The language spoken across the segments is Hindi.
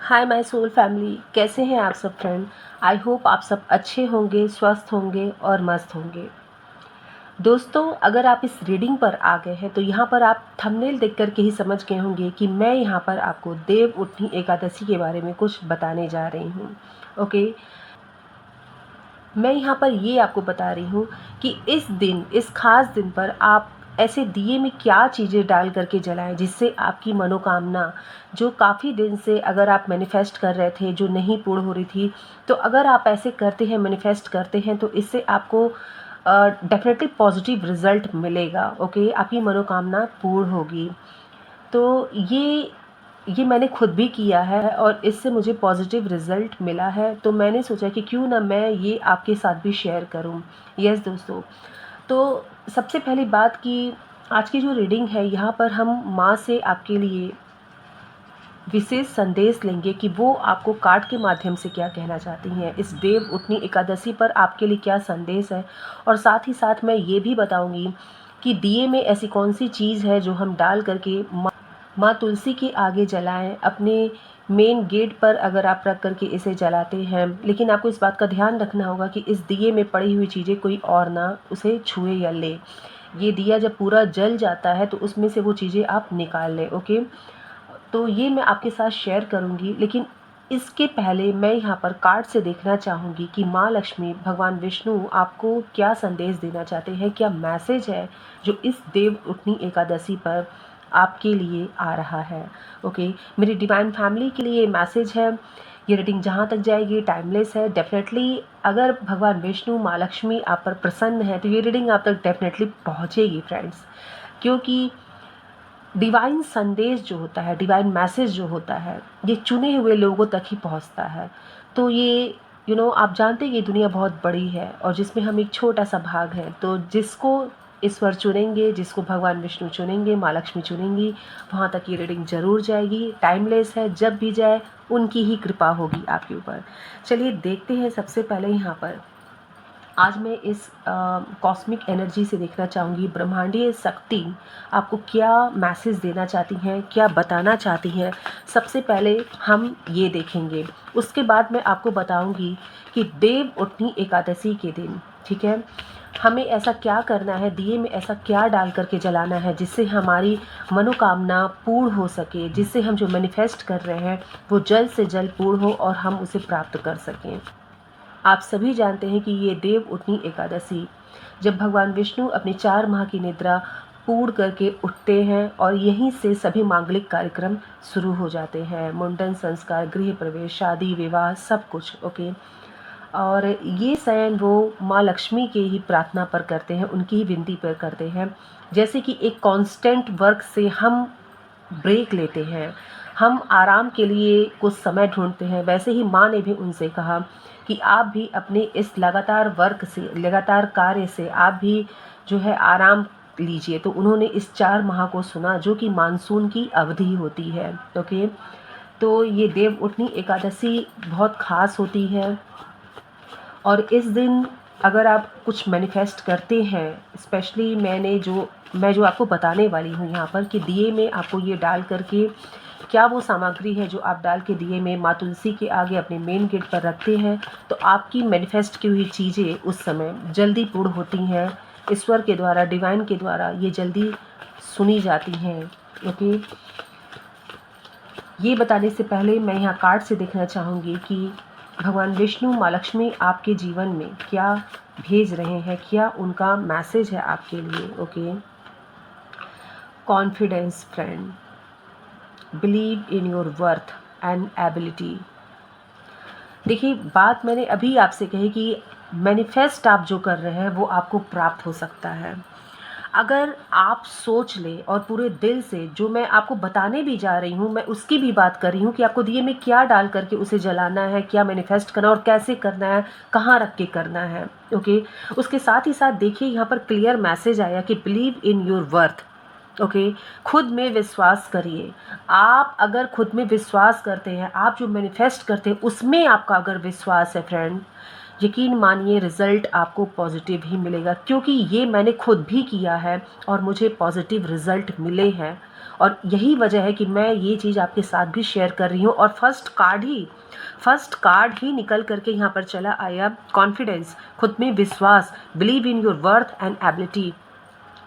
हाय माय सोल फैमिली, कैसे हैं आप सब फ्रेंड। आई होप आप सब अच्छे होंगे, स्वस्थ होंगे और मस्त होंगे। दोस्तों, अगर आप इस रीडिंग पर आ गए हैं तो यहाँ पर आप थंबनेल देख कर के ही समझ गए होंगे कि मैं यहाँ पर आपको देव उठनी एकादशी के बारे में कुछ बताने जा रही हूँ। ओके, मैं यहाँ पर ये आपको बता रही हूँ कि इस खास दिन पर आप ऐसे दिए में क्या चीज़ें डाल करके जलाएं जिससे आपकी मनोकामना, जो काफ़ी दिन से अगर आप मैनिफेस्ट कर रहे थे, जो नहीं पूर्ण हो रही थी, तो अगर आप ऐसे करते हैं, मैनिफेस्ट करते हैं, तो इससे आपको डेफिनेटली पॉजिटिव रिजल्ट मिलेगा। ओके, आपकी मनोकामना पूर्ण होगी। तो ये मैंने खुद भी किया है और इससे मुझे पॉजिटिव रिज़ल्ट मिला है, तो मैंने सोचा कि क्यों ना मैं ये आपके साथ भी शेयर करूं। यस दोस्तों, तो सबसे पहली बात कि आज की जो रीडिंग है, यहाँ पर हम माँ से आपके लिए विशेष संदेश लेंगे कि वो आपको कार्ड के माध्यम से क्या कहना चाहती हैं, इस देव उठनी एकादशी पर आपके लिए क्या संदेश है। और साथ ही साथ मैं ये भी बताऊंगी कि दिए में ऐसी कौन सी चीज़ है जो हम डाल करके माँ तुलसी के आगे जलाएं, अपने मेन गेट पर अगर आप रख करके इसे जलाते हैं। लेकिन आपको इस बात का ध्यान रखना होगा कि इस दिए में पड़ी हुई चीज़ें कोई और ना उसे छुए या ले। ये दिया जब पूरा जल जाता है तो उसमें से वो चीज़ें आप निकाल लें। ओके, तो ये मैं आपके साथ शेयर करूंगी, लेकिन इसके पहले मैं यहाँ पर कार्ड से देखना चाहूँगी कि माँ लक्ष्मी, भगवान विष्णु आपको क्या संदेश देना चाहते हैं, क्या मैसेज है जो इस देव उठनी एकादशी पर आपके लिए आ रहा है। ओके, मेरी डिवाइन फैमिली के लिए मैसेज है। ये रीडिंग जहाँ तक जाएगी टाइमलेस है। डेफिनेटली अगर भगवान विष्णु, माँ लक्ष्मी आप पर प्रसन्न है तो ये रीडिंग आप तक डेफिनेटली पहुँचेगी फ्रेंड्स, क्योंकि डिवाइन संदेश जो होता है, डिवाइन मैसेज जो होता है, ये चुने हुए लोगों तक ही पहुंचता है। तो ये आप जानते हैं कि दुनिया बहुत बड़ी है और जिसमें हम एक छोटा सा भाग हैं। तो जिसको ईश्वर चुनेंगे, जिसको भगवान विष्णु चुनेंगे, माँ लक्ष्मी चुनेंगी, वहाँ तक ये रीडिंग ज़रूर जाएगी। टाइमलेस है, जब भी जाए उनकी ही कृपा होगी आपके ऊपर। चलिए देखते हैं। सबसे पहले यहाँ पर आज मैं इस कॉस्मिक एनर्जी से देखना चाहूँगी, ब्रह्मांडीय शक्ति आपको क्या मैसेज देना चाहती हैं, क्या बताना चाहती हैं। सबसे पहले हम ये देखेंगे, उसके बाद मैं आपको बताऊँगी कि देव उठनी एकादशी के दिन, ठीक है, हमें ऐसा क्या करना है, दिए में ऐसा क्या डाल करके जलाना है जिससे हमारी मनोकामना पूर्ण हो सके, जिससे हम जो मैनिफेस्ट कर रहे हैं वो जल्द से जल्द पूर्ण हो और हम उसे प्राप्त कर सकें। आप सभी जानते हैं कि ये देव उठनी एकादशी, जब भगवान विष्णु अपने 4 माह की निद्रा पूर्ण करके उठते हैं और यहीं से सभी मांगलिक कार्यक्रम शुरू हो जाते हैं। मुंडन संस्कार, गृह प्रवेश, शादी, विवाह, सब कुछ। ओके, और ये शयन वो माँ लक्ष्मी के ही प्रार्थना पर करते हैं, उनकी ही विनती पर करते हैं। जैसे कि एक कांस्टेंट वर्क से हम ब्रेक लेते हैं, हम आराम के लिए कुछ समय ढूंढते हैं, वैसे ही माँ ने भी उनसे कहा कि आप भी अपने इस लगातार वर्क से, लगातार कार्य से आप भी जो है आराम लीजिए। तो उन्होंने इस 4 माह को सुना, जो कि मानसून की अवधि होती है। ओके, तो ये देव उठनी एकादशी बहुत खास होती है और इस दिन अगर आप कुछ मैनिफेस्ट करते हैं, स्पेशली मैं जो आपको बताने वाली हूँ यहाँ पर कि दिए में आपको ये डाल करके, क्या वो सामग्री है जो आप डाल के दिए में माँ तुलसी के आगे अपने मेन गेट पर रखते हैं, तो आपकी मैनिफेस्ट की हुई चीज़ें उस समय जल्दी पूर्ण होती हैं। ईश्वर के द्वारा, डिवाइन के द्वारा ये जल्दी सुनी जाती हैं। ओके, ये बताने से पहले मैं यहाँ कार्ड से देखना चाहूँगी कि भगवान विष्णु, माँ लक्ष्मी आपके जीवन में क्या भेज रहे हैं, क्या उनका मैसेज है आपके लिए। Okay, confidence friend, believe in your worth and ability. देखिए, बात मैंने अभी आपसे कही कि मैनिफेस्ट आप जो कर रहे हैं वो आपको प्राप्त हो सकता है। अगर आप सोच लें और पूरे दिल से, जो मैं आपको बताने भी जा रही हूँ, मैं उसकी भी बात कर रही हूँ कि आपको दिए में क्या डाल करके उसे जलाना है, क्या मैनिफेस्ट करना और कैसे करना है, कहाँ रख के करना है। ओके, उसके साथ ही साथ देखिए यहाँ पर क्लियर मैसेज आया कि believe in your worth. Okay, खुद में विश्वास करिए। आप अगर खुद में विश्वास करते हैं, आप जो मैनिफेस्ट करते हैं उसमें आपका अगर विश्वास है फ्रेंड, यकीन मानिए रिज़ल्ट आपको पॉजिटिव ही मिलेगा, क्योंकि ये मैंने खुद भी किया है और मुझे पॉजिटिव रिज़ल्ट मिले हैं। और यही वजह है कि मैं ये चीज़ आपके साथ भी शेयर कर रही हूँ। और फर्स्ट कार्ड ही निकल करके यहाँ पर चला आया कॉन्फिडेंस, खुद में विश्वास, believe in your worth and ability.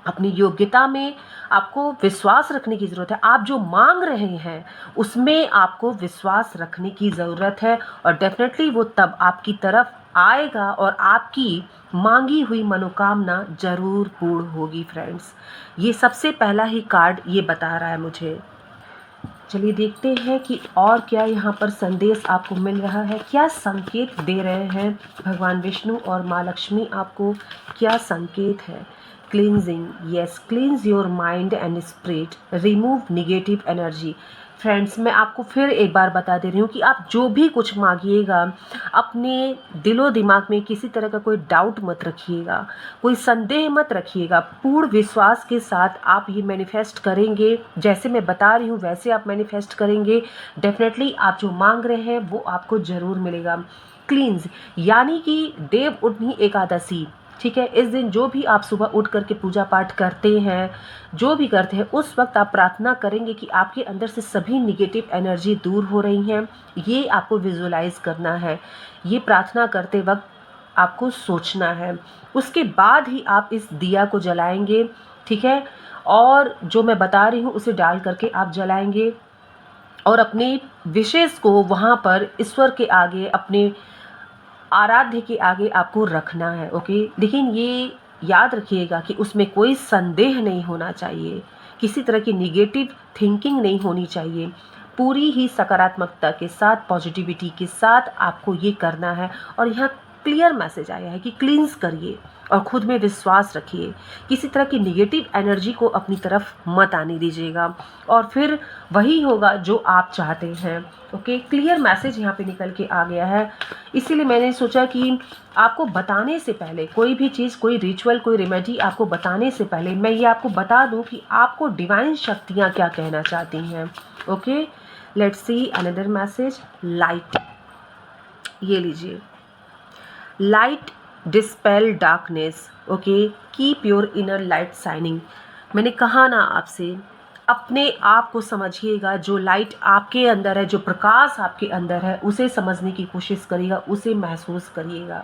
अपनी योग्यता में आपको विश्वास रखने की ज़रूरत है। आप जो मांग रहे हैं उसमें आपको विश्वास रखने की ज़रूरत है, और डेफिनेटली वो तब आपकी तरफ आएगा और आपकी मांगी हुई मनोकामना जरूर पूर्ण होगी फ्रेंड्स। ये सबसे पहला ही कार्ड ये बता रहा है मुझे। चलिए देखते हैं कि और क्या यहाँ पर संदेश आपको मिल रहा है, क्या संकेत दे रहे हैं भगवान विष्णु और माँ लक्ष्मी आपको, क्या संकेत है। Cleansing, yes, cleanse your mind and spirit, remove negative energy. Friends, मैं आपको फिर एक बार बता दे रही हूँ कि आप जो भी कुछ मांगिएगा, अपने दिलो दिमाग में किसी तरह का कोई डाउट मत रखिएगा, कोई संदेह मत रखिएगा। पूर्ण विश्वास के साथ आप ये मैनिफेस्ट करेंगे, जैसे मैं बता रही हूँ वैसे आप मैनिफेस्ट करेंगे, डेफिनेटली आप जो मांग रहे हैं वो आपको ज़रूर मिलेगा। क्लींज यानी कि देव उठनी एकादशी, ठीक है। इस दिन जो भी आप सुबह उठ करके पूजा पाठ करते हैं, जो भी करते हैं, उस वक्त आप प्रार्थना करेंगे कि आपके अंदर से सभी निगेटिव एनर्जी दूर हो रही हैं। ये आपको विजुलाइज करना है, ये प्रार्थना करते वक्त आपको सोचना है। उसके बाद ही आप इस दिया को जलाएंगे, ठीक है। और जो मैं बता रही हूँ उसे डाल करके आप जलाएंगे और अपने विशेष को वहाँ पर ईश्वर के आगे, अपने आराध्य के आगे आपको रखना है, ओके। लेकिन ये याद रखिएगा कि उसमें कोई संदेह नहीं होना चाहिए, किसी तरह की निगेटिव थिंकिंग नहीं होनी चाहिए। पूरी ही सकारात्मकता के साथ, पॉजिटिविटी के साथ आपको ये करना है। और यहाँ क्लियर मैसेज आया है कि क्लींस करिए और खुद में विश्वास रखिए, किसी तरह की निगेटिव एनर्जी को अपनी तरफ मत आने दीजिएगा, और फिर वही होगा जो आप चाहते हैं, ओके। क्लियर मैसेज यहाँ पे निकल के आ गया है। इसीलिए मैंने सोचा कि आपको बताने से पहले, कोई भी चीज़, कोई रिचुअल, कोई रेमेडी आपको बताने से पहले मैं ये आपको बता दूं कि आपको डिवाइन शक्तियाँ क्या कहना चाहती हैं, okay. Let's see another message. Light, ये लीजिए, light dispel darkness, okay, keep your inner light shining. मैंने कहा ना आपसे, अपने आप को समझिएगा, जो लाइट आपके अंदर है, जो प्रकाश आपके अंदर है, उसे समझने की कोशिश करिएगा, उसे महसूस करिएगा।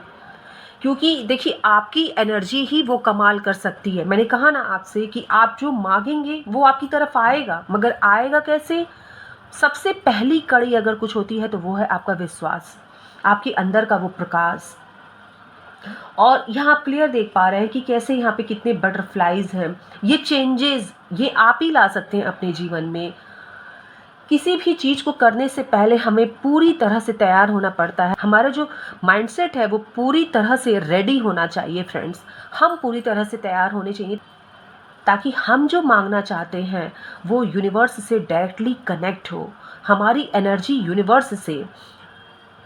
क्योंकि देखिए, आपकी एनर्जी ही वो कमाल कर सकती है। मैंने कहा ना आपसे कि आप जो मांगेंगे वो आपकी तरफ आएगा, मगर आएगा कैसे। सबसे पहली कड़ी अगर कुछ होती है तो वो है आपका विश्वास, आपके अंदर का वो प्रकाश। और यहाँ आप क्लियर देख पा रहे हैं कि कैसे यहाँ पे कितने बटरफ्लाइज हैं। ये चेंजेस ये आप ही ला सकते हैं अपने जीवन में। किसी भी चीज़ को करने से पहले हमें पूरी तरह से तैयार होना पड़ता है। हमारा जो माइंडसेट है वो पूरी तरह से रेडी होना चाहिए फ्रेंड्स। हम पूरी तरह से तैयार होने चाहिए, ताकि हम जो मांगना चाहते हैं वो यूनिवर्स से डायरेक्टली कनेक्ट हो। हमारी एनर्जी यूनिवर्स से,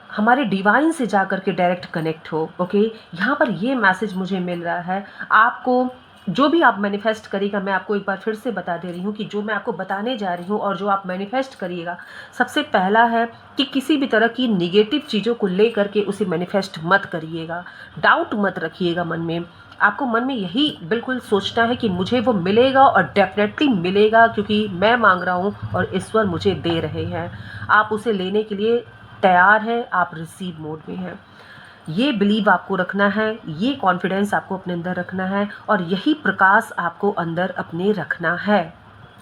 हमारे डिवाइन से जा कर के डायरेक्ट कनेक्ट हो, ओके। यहाँ पर ये मैसेज मुझे मिल रहा है। आपको जो भी आप मैनिफेस्ट करिएगा, मैं आपको एक बार फिर से बता दे रही हूँ कि जो मैं आपको बताने जा रही हूँ और जो आप मैनिफेस्ट करिएगा, सबसे पहला है कि किसी भी तरह की निगेटिव चीज़ों को ले करके उसे मैनिफेस्ट मत करिएगा, डाउट मत रखिएगा मन में। आपको मन में यही बिल्कुल सोचना है कि मुझे वो मिलेगा और डेफिनेटली मिलेगा, क्योंकि मैं मांग रहा हूँ और ईश्वर मुझे दे रहे हैं। आप उसे लेने के लिए तैयार है, आप रिसीव मोड में हैं। ये बिलीव आपको रखना है, ये कॉन्फिडेंस आपको अपने अंदर रखना है, और यही प्रकाश आपको अंदर अपने रखना है।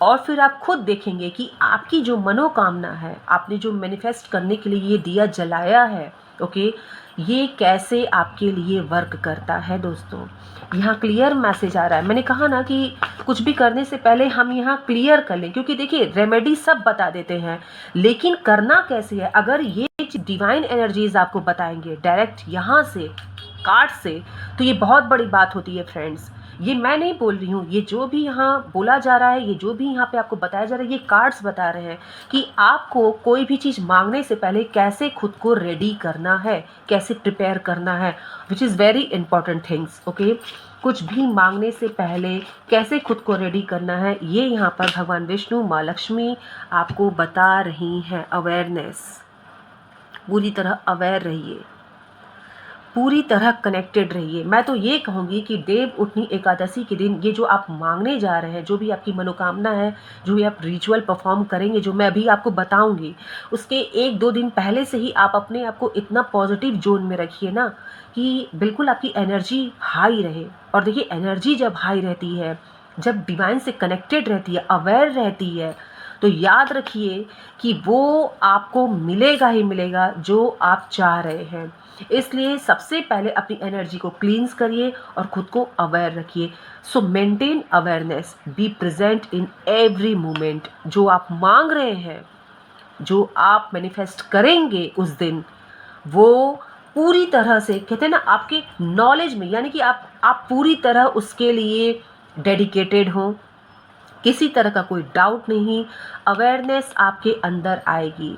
और फिर आप खुद देखेंगे कि आपकी जो मनोकामना है, आपने जो मैनिफेस्ट करने के लिए ये दिया जलाया है, ओके, ये कैसे आपके लिए वर्क करता है। दोस्तों, यहाँ क्लियर मैसेज आ रहा है। मैंने कहा ना कि कुछ भी करने से पहले हम यहाँ क्लियर कर लें, क्योंकि देखिए रेमेडी सब बता देते हैं, लेकिन करना कैसे है। अगर ये डिवाइन एनर्जीज आपको बताएंगे डायरेक्ट यहाँ से, कार्ड से, तो ये बहुत बड़ी बात होती है फ्रेंड्स। ये मैं नहीं बोल रही हूँ, ये जो भी यहाँ बोला जा रहा है, ये जो भी यहाँ पे आपको बताया जा रहा है, ये कार्ड्स बता रहे हैं कि आपको कोई भी चीज़ मांगने से पहले कैसे खुद को रेडी करना है, कैसे प्रिपेयर करना है, which is very important things, okay. कुछ भी मांगने से पहले कैसे खुद को रेडी करना है, ये यहाँ पर भगवान विष्णु, माँ लक्ष्मी आपको बता रही हैं। अवेयरनेस, पूरी तरह अवेयर रहिए। पूरी तरह कनेक्टेड रहिए। मैं तो ये कहूँगी कि देव उठनी एकादशी के दिन ये जो आप मांगने जा रहे हैं, जो भी आपकी मनोकामना है, जो भी आप रिचुअल परफॉर्म करेंगे, जो मैं अभी आपको बताऊँगी, उसके 1-2 दिन पहले से ही आप अपने आप को इतना पॉजिटिव जोन में रखिए ना कि बिल्कुल आपकी एनर्जी हाई रहे। और देखिए, एनर्जी जब हाई रहती है, जब डिवाइन से कनेक्टेड रहती है, अवेयर रहती है, तो याद रखिए कि वो आपको मिलेगा ही मिलेगा जो आप चाह रहे हैं। इसलिए सबसे पहले अपनी एनर्जी को क्लींस करिए और खुद को अवेयर रखिए। सो maintain awareness, be present in every moment. जो आप मांग रहे हैं, जो आप मैनिफेस्ट करेंगे उस दिन, वो पूरी तरह से, कहते हैं ना, आपके नॉलेज में, यानी कि आप पूरी तरह उसके लिए डेडिकेटेड हों, किसी तरह का कोई डाउट नहीं, अवेयरनेस आपके अंदर आएगी।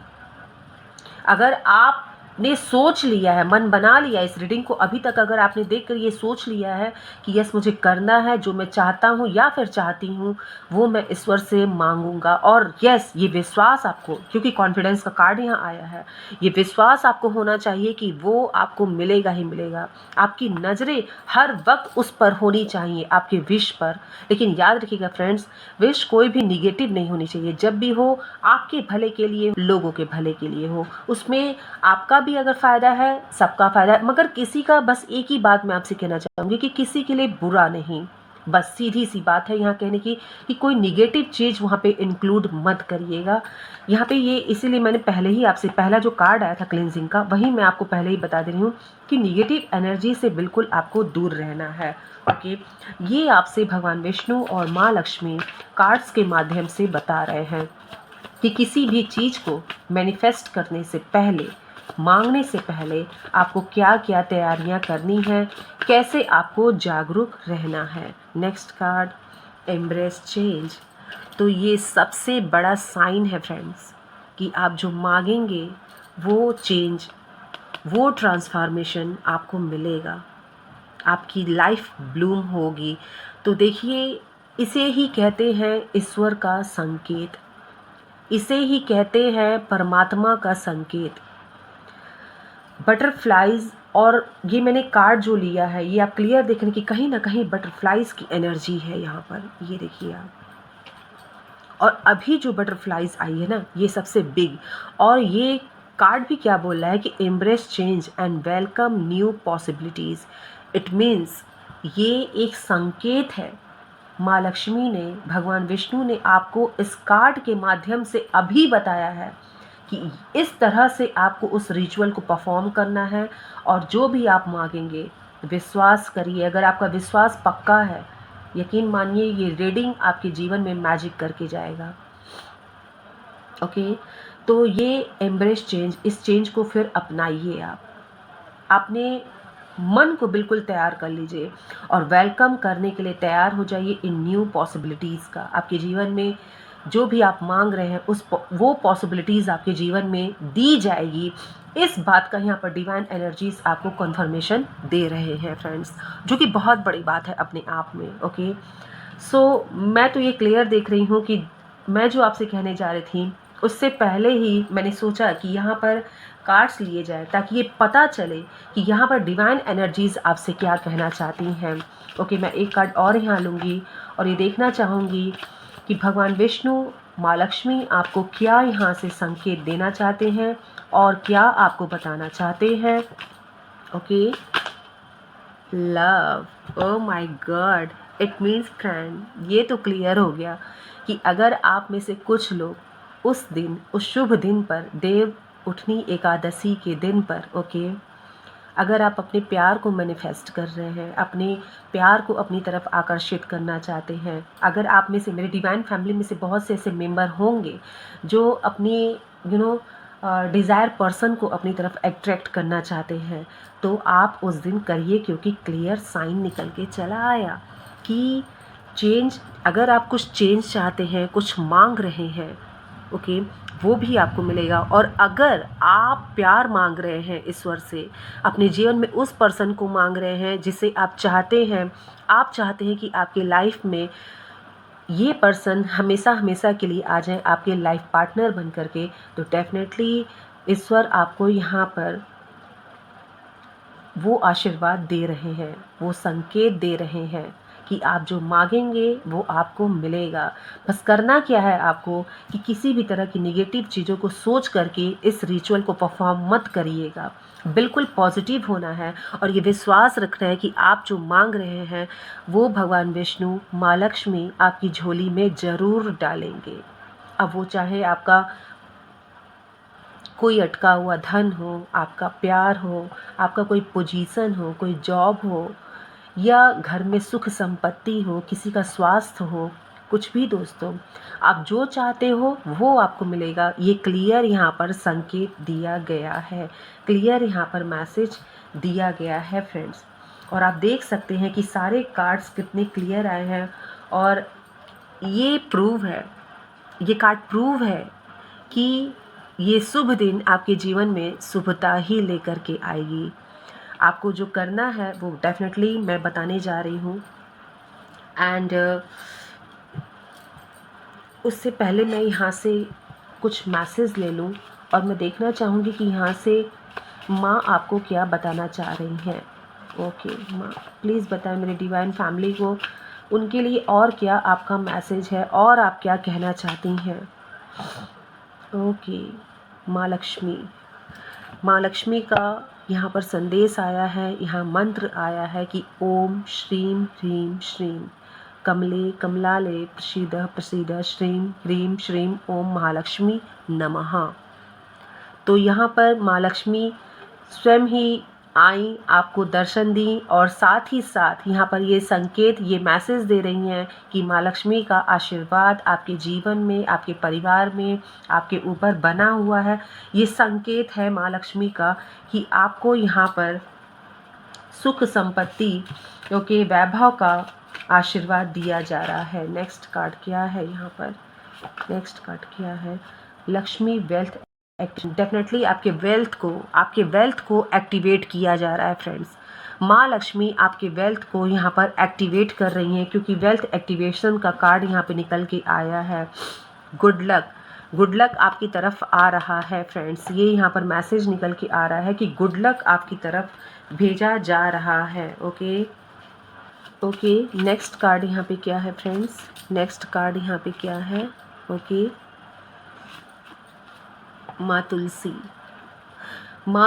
अगर आपने सोच लिया है, मन बना लिया है इस रीडिंग को, अभी तक अगर आपने देखकर ये सोच लिया है कि यस मुझे करना है, जो मैं चाहता हूँ या फिर चाहती हूँ वो मैं ईश्वर से मांगूंगा, और यस ये विश्वास आपको, क्योंकि कॉन्फिडेंस का कार्ड यहाँ आया है, ये विश्वास आपको होना चाहिए कि वो आपको मिलेगा ही मिलेगा। आपकी नज़रें हर वक्त उस पर होनी चाहिए, आपके विश पर। लेकिन याद रखिएगा फ्रेंड्स, विश कोई भी निगेटिव नहीं होनी चाहिए। जब भी हो आपके भले के लिए, लोगों के भले के लिए हो, उसमें आपका भी अगर फ़ायदा है, सबका फ़ायदा है। मगर किसी का, बस एक ही बात मैं आपसे कहना चाहूँगी कि किसी के लिए बुरा नहीं, बस सीधी सी बात है यहाँ कहने की कि कोई निगेटिव चीज़ वहाँ पे इंक्लूड मत करिएगा। यहाँ पे ये इसीलिए मैंने पहले ही आपसे, पहला जो कार्ड आया था क्लेंजिंग का, वही मैं आपको पहले ही बता दे रही हूँ कि निगेटिव एनर्जी से बिल्कुल आपको दूर रहना है। ओके, ये आपसे भगवान विष्णु और माँ लक्ष्मी कार्ड्स के माध्यम से बता रहे हैं कि किसी भी चीज़ को मैनिफेस्ट करने से पहले, मांगने से पहले आपको क्या क्या तैयारियां करनी है, कैसे आपको जागरूक रहना है। Next card, embrace change. तो ये सबसे बड़ा साइन है फ्रेंड्स कि आप जो मांगेंगे वो चेंज, वो ट्रांसफॉर्मेशन आपको मिलेगा, आपकी लाइफ ब्लूम होगी। तो देखिए, इसे ही कहते हैं ईश्वर का संकेत, इसे ही कहते हैं परमात्मा का संकेत। बटरफ्लाइज, और ये मैंने कार्ड जो लिया है, ये आप क्लियर देखें कि कहीं ना कहीं बटरफ्लाइज की एनर्जी है यहाँ पर, ये देखिए आप। और अभी जो बटरफ्लाइज आई है ना, ये सबसे बिग, और ये कार्ड भी क्या बोल रहा है कि embrace change and welcome new possibilities. It means ये एक संकेत है, माँ लक्ष्मी ने, भगवान विष्णु ने आपको इस कार्ड के माध्यम से अभी बताया है कि इस तरह से आपको उस रिचुअल को परफॉर्म करना है। और जो भी आप मांगेंगे, विश्वास करिए, अगर आपका विश्वास पक्का है, यकीन मानिए ये रीडिंग आपके जीवन में मैजिक करके जाएगा। ओके, तो ये एम्ब्रेस चेंज, इस चेंज को फिर अपनाइए। आप अपने मन को बिल्कुल तैयार कर लीजिए और वेलकम करने के लिए तैयार हो जाइए इन न्यू पॉसिबिलिटीज़ का। आपके जीवन में जो भी आप मांग रहे हैं, वो पॉसिबिलिटीज़ आपके जीवन में दी जाएगी। इस बात का यहाँ पर डिवाइन एनर्जीज आपको कन्फर्मेशन दे रहे हैं फ्रेंड्स, जो कि बहुत बड़ी बात है अपने आप में। ओके, सो मैं तो ये क्लियर देख रही हूँ कि मैं जो आपसे कहने जा रही थी उससे पहले ही मैंने सोचा कि यहाँ पर कार्ड्स लिए जाए, ताकि ये पता चले कि यहाँ पर डिवाइन एनर्जीज आपसे क्या कहना चाहती हैं। ओके, मैं एक कार्ड और यहाँ लूँगी और ये देखना चाहूँगी कि भगवान विष्णु, माँ लक्ष्मी आपको क्या यहाँ से संकेत देना चाहते हैं और क्या आपको बताना चाहते हैं। Okay, love, oh my God, it means friend, ये तो क्लियर हो गया कि अगर आप में से कुछ लोग उस दिन, उस शुभ दिन पर, देव उठनी एकादशी के दिन पर, ओके, अगर आप अपने प्यार को मैनिफेस्ट कर रहे हैं, अपने प्यार को अपनी तरफ आकर्षित करना चाहते हैं, अगर आप में से, मेरे डिवाइन फैमिली में से बहुत से ऐसे मेंबर होंगे जो अपनी डिज़ायर पर्सन को अपनी तरफ अट्रैक्ट करना चाहते हैं, तो आप उस दिन करिए, क्योंकि क्लियर साइन निकल के चला आया कि चेंज, अगर आप कुछ चेंज चाहते हैं, कुछ मांग रहे हैं, ओके, वो भी आपको मिलेगा। और अगर आप प्यार मांग रहे हैं ईश्वर से, अपने जीवन में उस पर्सन को मांग रहे हैं जिसे आप चाहते हैं, आप चाहते हैं कि आपके लाइफ में ये पर्सन हमेशा हमेशा के लिए आ जाए, आपके लाइफ पार्टनर बन करके, तो डेफिनेटली ईश्वर आपको यहाँ पर वो आशीर्वाद दे रहे हैं, वो संकेत दे रहे हैं कि आप जो मांगेंगे वो आपको मिलेगा। बस करना क्या है आपको कि किसी भी तरह की नेगेटिव चीज़ों को सोच करके इस रिचुअल को परफॉर्म मत करिएगा। बिल्कुल पॉजिटिव होना है और ये विश्वास रखना है कि आप जो मांग रहे हैं वो भगवान विष्णु, माँ लक्ष्मी आपकी झोली में ज़रूर डालेंगे। अब वो चाहे आपका कोई अटका हुआ धन हो, आपका प्यार हो, आपका कोई पोजीशन हो, कोई जॉब हो, या घर में सुख संपत्ति हो, किसी का स्वास्थ्य हो, कुछ भी दोस्तों, आप जो चाहते हो वो आपको मिलेगा। ये क्लियर यहाँ पर संकेत दिया गया है, क्लियर यहाँ पर मैसेज दिया गया है फ्रेंड्स। और आप देख सकते हैं कि सारे कार्ड्स कितने क्लियर आए हैं और ये प्रूव है, ये कार्ड प्रूव है कि ये शुभ दिन आपके जीवन में शुभता ही लेकर के आएगी। आपको जो करना है वो डेफिनेटली मैं बताने जा रही हूँ। एंड उससे पहले मैं यहाँ से कुछ मैसेज ले लूँ और मैं देखना चाहूँगी कि यहाँ से माँ आपको क्या बताना चाह रही हैं। ओके माँ, प्लीज़ बताएं मेरे डिवाइन फैमिली को उनके लिए और क्या आपका मैसेज है और आप क्या कहना चाहती हैं। ओके माँ लक्ष्मी, माँ लक्ष्मी का यहाँ पर संदेश आया है, यहाँ मंत्र आया है कि ओम श्रीम ह्रीम श्रीम कमले कमलाले प्रसीद प्रसीद श्रीम ह्रीम श्रीम ओम महालक्ष्मी नमः। तो यहाँ पर माँ लक्ष्मी स्वयं ही आई, आपको दर्शन दी और साथ ही साथ यहाँ पर ये संकेत, ये मैसेज दे रही हैं कि माँ लक्ष्मी का आशीर्वाद आपके जीवन में, आपके परिवार में, आपके ऊपर बना हुआ है। ये संकेत है माँ लक्ष्मी का कि आपको यहाँ पर सुख संपत्ति, क्योंकि वैभव का आशीर्वाद दिया जा रहा है। नेक्स्ट कार्ड क्या है यहाँ पर, नेक्स्ट कार्ड क्या है, लक्ष्मी वेल्थ। डेफिनेटली आपके वेल्थ को एक्टिवेट किया जा रहा है फ्रेंड्स। माँ लक्ष्मी आपके वेल्थ को यहाँ पर एक्टिवेट कर रही हैं, क्योंकि वेल्थ एक्टिवेशन का कार्ड यहाँ पे निकल के आया है। गुड लक आपकी तरफ आ रहा है फ्रेंड्स। ये यहाँ पर मैसेज निकल के आ रहा है कि गुड लक आपकी तरफ भेजा जा रहा है। ओके नेक्स्ट कार्ड यहाँ पे क्या है फ्रेंड्स, नेक्स्ट कार्ड यहाँ पे क्या है। ओके माँ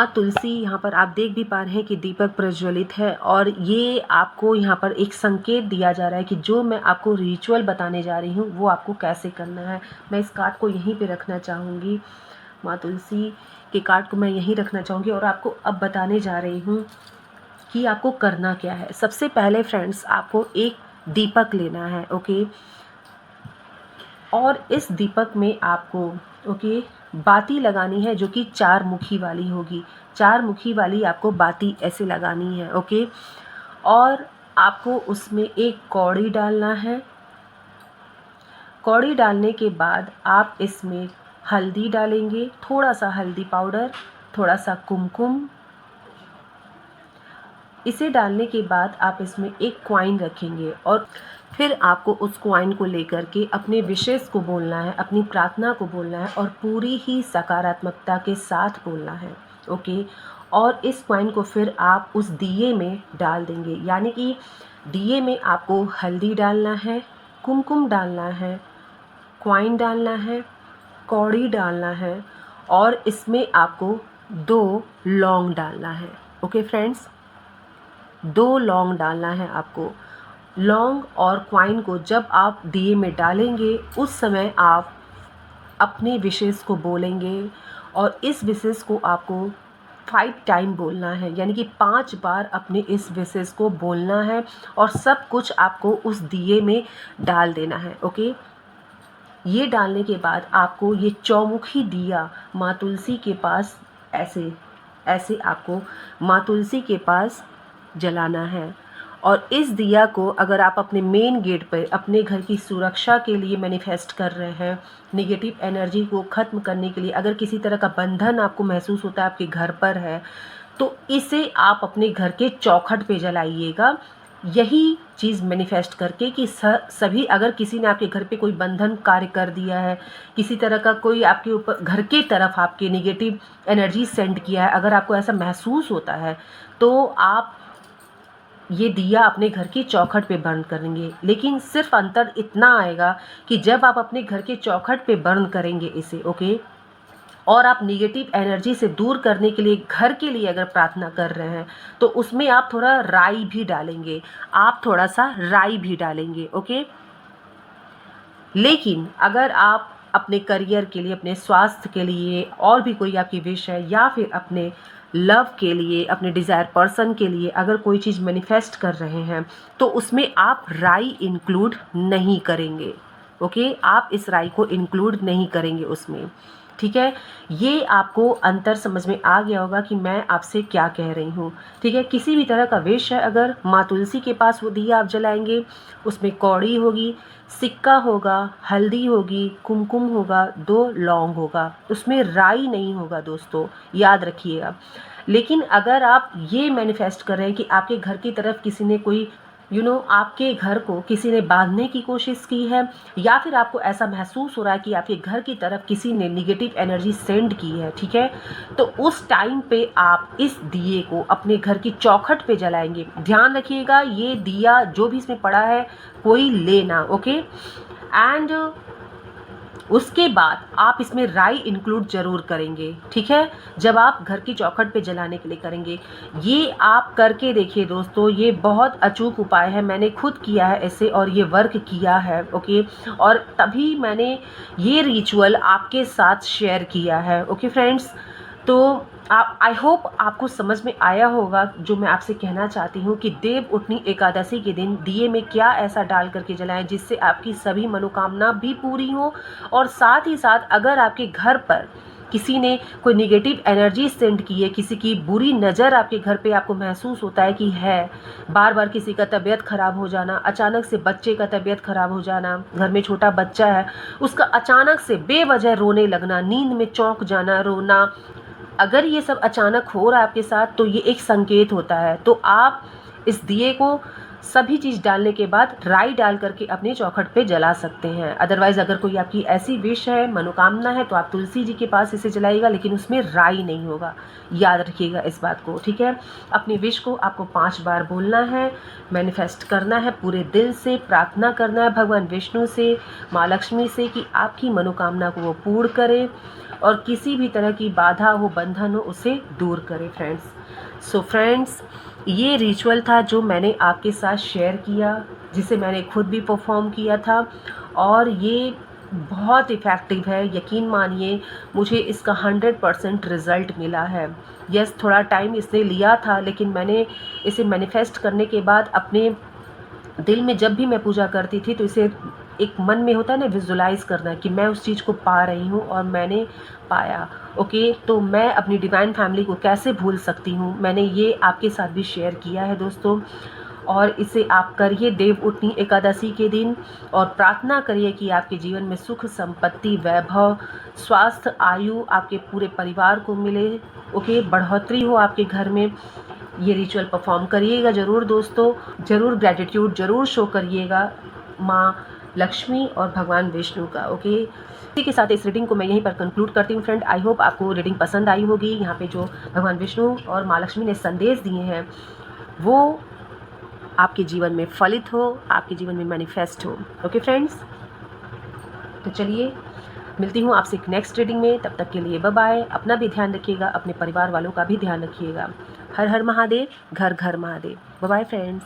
तुलसी यहाँ पर आप देख भी पा रहे हैं कि दीपक प्रज्वलित है और ये आपको यहाँ पर एक संकेत दिया जा रहा है कि जो मैं आपको रिचुअल बताने जा रही हूँ वो आपको कैसे करना है। मैं इस कार्ड को यहीं पे रखना चाहूँगी, माँ तुलसी के कार्ड को मैं यहीं रखना चाहूँगी और आपको अब बताने जा रही हूँ कि आपको करना क्या है। सबसे पहले फ्रेंड्स आपको एक दीपक लेना है। ओके, और इस दीपक में आपको बाती लगानी है जो कि 4 मुखी वाली होगी। 4 मुखी वाली आपको बाती ऐसे लगानी है। ओके, और आपको उसमें एक कौड़ी डालना है। कौड़ी डालने के बाद आप इसमें हल्दी डालेंगे, थोड़ा सा हल्दी पाउडर, थोड़ा सा कुमकुम। इसे डालने के बाद आप इसमें एक कॉइन रखेंगे और फिर आपको उस कॉइन को लेकर के अपने विशेष को बोलना है, अपनी प्रार्थना को बोलना है और पूरी ही सकारात्मकता के साथ बोलना है। ओके, और इस कॉइन को फिर आप उस दिए में डाल देंगे, यानी कि दिए में आपको हल्दी डालना है, कुमकुम डालना है, कॉइन डालना है, कौड़ी डालना है और इसमें आपको 2 लौंग डालना है। ओके फ्रेंड्स, 2 लौंग डालना है आपको। लौंग और क्वाइन को जब आप दिए में डालेंगे उस समय आप अपने विशेष को बोलेंगे और इस विशेष को आपको 5 टाइम बोलना है, यानी कि 5 बार अपने इस विशेष को बोलना है और सब कुछ आपको उस दिए में डाल देना है। ओके, ये डालने के बाद आपको ये चौमुखी दिया माँ तुलसी के पास ऐसे आपको माँ तुलसी के पास जलाना है। और इस दिया को अगर आप अपने मेन गेट पर अपने घर की सुरक्षा के लिए मैनिफेस्ट कर रहे हैं, नेगेटिव एनर्जी को ख़त्म करने के लिए, अगर किसी तरह का बंधन आपको महसूस होता है आपके घर पर है, तो इसे आप अपने घर के चौखट पे जलाइएगा यही चीज़ मैनिफेस्ट करके कि सभी, अगर किसी ने आपके घर पे कोई बंधन कार्य कर दिया है, किसी तरह का कोई आपके ऊपर घर के तरफ आपके नेगेटिव एनर्जी सेंड किया है, अगर आपको ऐसा महसूस होता है तो आप ये दिया अपने घर की चौखट पे बर्न करेंगे। लेकिन सिर्फ अंतर इतना आएगा कि जब आप अपने घर के चौखट पे बर्न करेंगे इसे, ओके, और आप निगेटिव एनर्जी से दूर करने के लिए घर के लिए अगर प्रार्थना कर रहे हैं तो उसमें आप थोड़ा राई भी डालेंगे, आप थोड़ा सा राई भी डालेंगे, ओके। लेकिन अगर आप अपने करियर के लिए, अपने स्वास्थ्य के लिए, और भी कोई आपकी विश है, या फिर अपने लव के लिए, अपने डिज़ायर पर्सन के लिए अगर कोई चीज़ मैनिफेस्ट कर रहे हैं तो उसमें आप राई इंक्लूड नहीं करेंगे, ओके। आप इस राई को इंक्लूड नहीं करेंगे उसमें, ठीक है। ये आपको अंतर समझ में आ गया होगा कि मैं आपसे क्या कह रही हूँ, ठीक है। किसी भी तरह का विश है, अगर माँ तुलसी के पास वो दिया आप जलाएंगे, उसमें कौड़ी होगी, सिक्का होगा, हल्दी होगी, कुमकुम होगा, 2 लौंग होगा, उसमें राई नहीं होगा दोस्तों, याद रखिएगा। लेकिन अगर आप ये मैनिफेस्ट कर रहे हैं कि आपके घर की तरफ किसी ने कोई आपके घर को किसी ने बांधने की कोशिश की है, या फिर आपको ऐसा महसूस हो रहा है कि आपके घर की तरफ किसी ने निगेटिव एनर्जी सेंड की है, ठीक है, तो उस टाइम पे आप इस दिए को अपने घर की चौखट पे जलाएंगे। ध्यान रखिएगा, ये दिया जो भी इसमें पड़ा है कोई लेना, ओके। एंड उसके बाद आप इसमें राई इंक्लूड ज़रूर करेंगे, ठीक है, जब आप घर की चौखट पे जलाने के लिए करेंगे। ये आप करके देखिए दोस्तों, ये बहुत अचूक उपाय है, मैंने खुद किया है ऐसे और ये वर्क किया है, ओके। और तभी मैंने ये रिचुअल आपके साथ शेयर किया है, ओके फ्रेंड्स। तो आप, आई होप आपको समझ में आया होगा जो मैं आपसे कहना चाहती हूँ कि देव उठनी एकादशी के दिन दिए में क्या ऐसा डाल करके जलाएं जिससे आपकी सभी मनोकामना भी पूरी हो, और साथ ही साथ अगर आपके घर पर किसी ने कोई निगेटिव एनर्जी सेंड की है, किसी की बुरी नज़र आपके घर पे आपको महसूस होता है कि है, बार बार किसी का तबीयत ख़राब हो जाना, अचानक से बच्चे का तबीयत ख़राब हो जाना, घर में छोटा बच्चा है उसका अचानक से बेवजह रोने लगना, नींद में चौंक जाना, रोना, अगर ये सब अचानक हो रहा है आपके साथ तो ये एक संकेत होता है। तो आप इस दिए को सभी चीज़ डालने के बाद राई डाल करके अपने चौखट पे जला सकते हैं। अदरवाइज़ अगर कोई आपकी ऐसी विश है, मनोकामना है, तो आप तुलसी जी के पास इसे जलाइएगा, लेकिन उसमें राई नहीं होगा, याद रखिएगा इस बात को, ठीक है। अपनी विश को आपको 5 बार बोलना है, मैनिफेस्ट करना है, पूरे दिल से प्रार्थना करना है भगवान विष्णु से, माँ लक्ष्मी से कि आपकी मनोकामना को वो पूर्ण करे और किसी भी तरह की बाधा हो, बंधन हो, उसे दूर करे फ्रेंड्स। सो फ्रेंड्स, ये रिचुअल था जो मैंने आपके साथ शेयर किया, जिसे मैंने खुद भी परफॉर्म किया था, और ये बहुत इफ़ेक्टिव है, यकीन मानिए मुझे इसका 100% रिज़ल्ट मिला है। यस, थोड़ा टाइम इसने लिया था, लेकिन मैंने इसे मैनिफेस्ट करने के बाद अपने दिल में जब भी मैं पूजा करती थी तो इसे एक मन में होता है ना, विजुलाइज करना कि मैं उस चीज़ को पा रही हूँ और मैंने पाया, ओके। तो मैं अपनी डिवाइन फैमिली को कैसे भूल सकती हूँ, मैंने ये आपके साथ भी शेयर किया है दोस्तों। और इसे आप करिए देव उठनी एकादशी के दिन, और प्रार्थना करिए कि आपके जीवन में सुख, संपत्ति, वैभव, स्वास्थ्य, आयु आपके पूरे परिवार को मिले, ओके, बढ़ोतरी हो आपके घर में। ये रिचुअल परफॉर्म करिएगा ज़रूर दोस्तों, ज़रूर ग्रैटिट्यूड ज़रूर शो करिएगा माँ लक्ष्मी और भगवान विष्णु का, ओके। इसी के साथ इस रीडिंग को मैं यहीं पर कंक्लूड करती हूँ फ्रेंड। आई होप आपको रीडिंग पसंद आई होगी। यहाँ पे जो भगवान विष्णु और माँ लक्ष्मी ने संदेश दिए हैं वो आपके जीवन में फलित हो, आपके जीवन में मैनिफेस्ट हो, ओके फ्रेंड्स। तो चलिए मिलती हूँ आपसे एक नेक्स्ट रीडिंग में, तब तक के लिए बाय बाय। अपना भी ध्यान रखिएगा, अपने परिवार वालों का भी ध्यान रखिएगा। हर हर महादेव, घर घर महादेव। Bye bye friends.